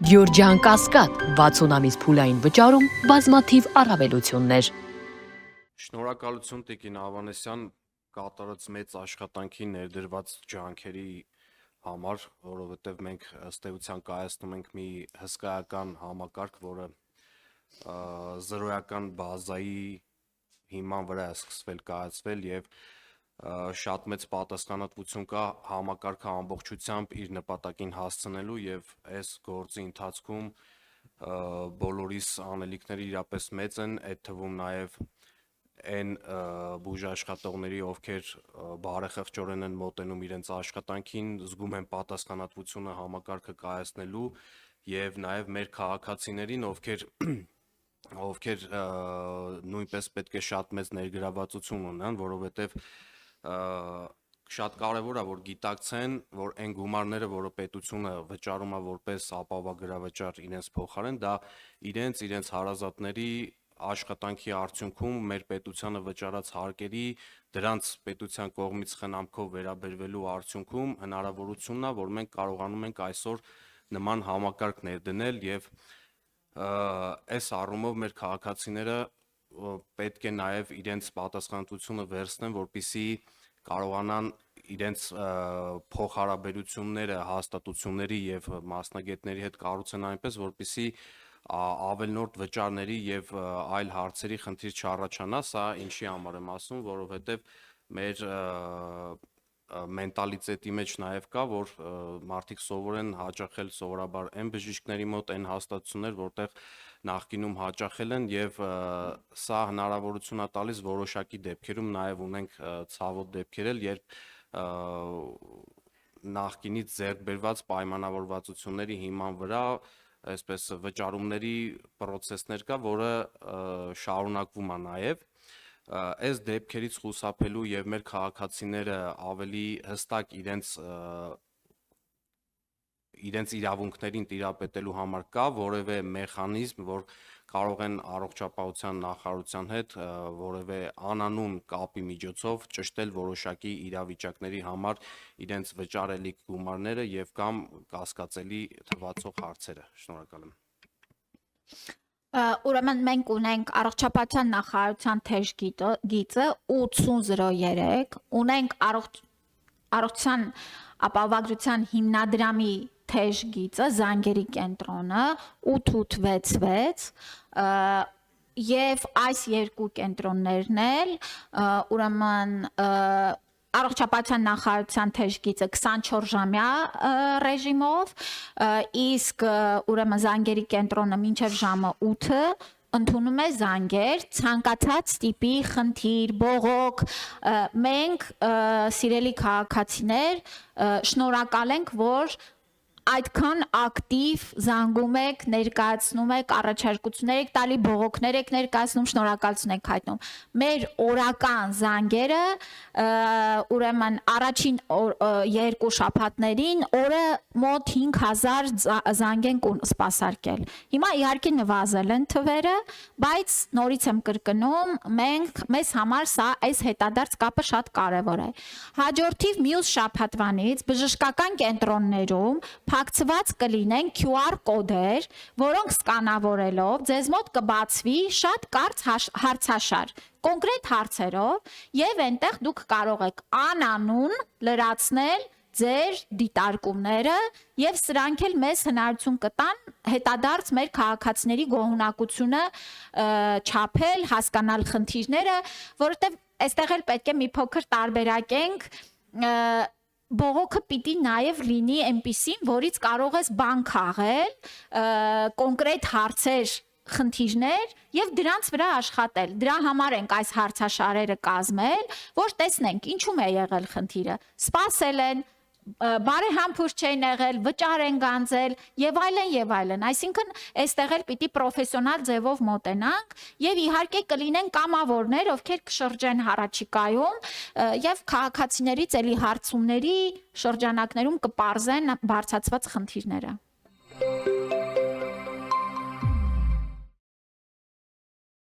Գյորջյան Կասկադ 60 ամիս փուլային վճարում բազմաթիվ առավելություններ։ Շնորհակալություն Տիկին Ավանեսյան կատարած մեծ աշխատանքի ներդրված ջանքերի համար, որովհետև մենք ըստ էության կայացնում ենք մի հսկայական համակարգ, որը զրոյական բազայի հիման վրա է սկսվել կայացվել եւ շատ մեծ պատասխանատվություն կա համակարգը ամբողջությամբ իր նպատակին հասցնելու եւ այս գործի ընթացքում բոլորիս անելիքները իրապես մեծ են, այդ թվում նաեւ այն բուժաշխատողների, ովքեր բարեխղճորեն են մոտենում իրենց աշխատանքին, զգում են պատասխանատվությունը համակարգը կայացնելու եւ նաեւ մեր քաղաքացիներին, ովքեր նույնպես պետք է շատ մեծ ներգրավվածություն ունենան, որովհետեւ շատ կարևոր է, որ գիտակցեն, որ այն գումարները, որը պետությունը վճարում է որպես ապահովագրավճար իրենց փոխարեն, դա իրենց հարազատների աշխատանքի արդյունքում մեր պետությանը վճարած հարկերի դրանց պետության կողմից խնամքով վերաբերվելու արդյունքում հնարավորությունն է, որ մենք կարողանում ենք այսօր նման համակարգ ներդնել եւ այս առումով մեր քաղաքացիները պետք է նաեւ իրենց պատասխանատվությունը վերցնեն, որպեսզի կարողանան իրենց փոխհարաբերությունները հաստատությունների եւ մասնագետների հետ կառուցեն այնպես, որպեսզի ավելնորդ վճարների եւ այլ հարցերի խնդիր չառաջանա, սա ինչի համար եմ ասում, որովհետեւ մեր մենտալիտետի մեջ նաեւ կա, որ մարդիկ սովոր են հաճախել սովորաբար այն բժիշկների մոտ, այն հաստատություններ, որտեղ նախկինում հաճախել են եւ սա հնարավորություն է տալիս որոշակի դեպքերում նաեւ ունենք ցավոտ դեպքեր, երբ նախկինից ձեռք բերված պայմանավորվածությունների հիման վրա այսպես վճարումների process-ներ կա, որը շարունակվում է նաեւ այս դեպքերից խուսափելու եւ մեր քաղաքացիները ավելի հստակ իրենց իրավունքներին տիրապետելու համար կա որևէ մեխանիզմ, որ կարող են առողջապահության նախարարության հետ որևէ անանուն կապի միջոցով ճշտել որոշակի իրավիճակների համար իրենց վճարելիք գումարները եւ կամ կասկածելի թվացող հարցերը։ Շնորհակալ եմ։ Ուրեմն մենք ունենք առողջապահության նախարարության թեժ գիծը 8003, ունենք առողջության ապահովագրության հիմնադրամի թեժ գիծը, զանգերի կենտրոնը 8866 եւ այս երկու կենտրոններն էլ ուրեմն առողջապահության նախարարության թեժ գիծը 24-ժամյա ռեժիմով, իսկ ուրեմն զանգերի կենտրոնը մինչև ժամը 8-ը ընդունում է զանգեր, ցանկացած տիպի խնդիր, բողոք, մենք սիրելի քաղաքացիներ շնորհակալ ենք, որ այդքան ակտիվ զանգում եք, ներկայացնում եք, առաջարկություններ եք տալի, բողոքներ եք ներկայացնում, շնորհակալություն եք հայտնում։ Մեր օրական զանգերը ուրեմն առաջին երկու շաբաթներին օրը մոտ 5000 զանգ են սպասարկել։ Հիմա իհարկե նվազել են թվերը, բայց նորից եմ կրկնում, մեզ համար սա այս հետադարձ կապը շատ կարևոր է։ Հաջորդիվ մյուս շաբաթվանից բժշկական կենտրոններում փակցված կլինեն QR կոդեր, որոնք սկանավորելով ձեզ մոտ կբացվի շատ կարճ հարցաշար, կոնկրետ հարցերով եւ այնտեղ դուք կարող եք անանուն լրացնել ձեր դիտարկումները եւ սրանք էլ մեզ հնարավորություն կտան հետադարձ մեր քաղաքացիների գոհունակությունը չափել, հասկանալ խնդիրները, որովհետեւ այստեղ էլ պետք է մի փոքր տարբերակենք բողոքը պիտի նաև լինի այնպիսին, որից կարող ես բան քաղել, կոնկրետ հարցեր, խնդիրներ եւ դրանց վրա աշխատել։ Դրա համար ենք այս հարցաշարերը կազմել, որ տեսնենք ինչու՞մ է եղել խնդիրը։ Սպասել են, բարեհամբույր չեն եղել, վճար են գանձել եւ այլն, այսինքն այստեղ էլ պիտի պրոֆեսիոնալ ձևով մոտենանք եւ իհարկե կլինեն կամավորներ, ովքեր կշրջեն հառաջիկայում եւ քաղաքացիներից էլի հարցումների շրջանակներում կպարզեն բարձրացված խնդիրները։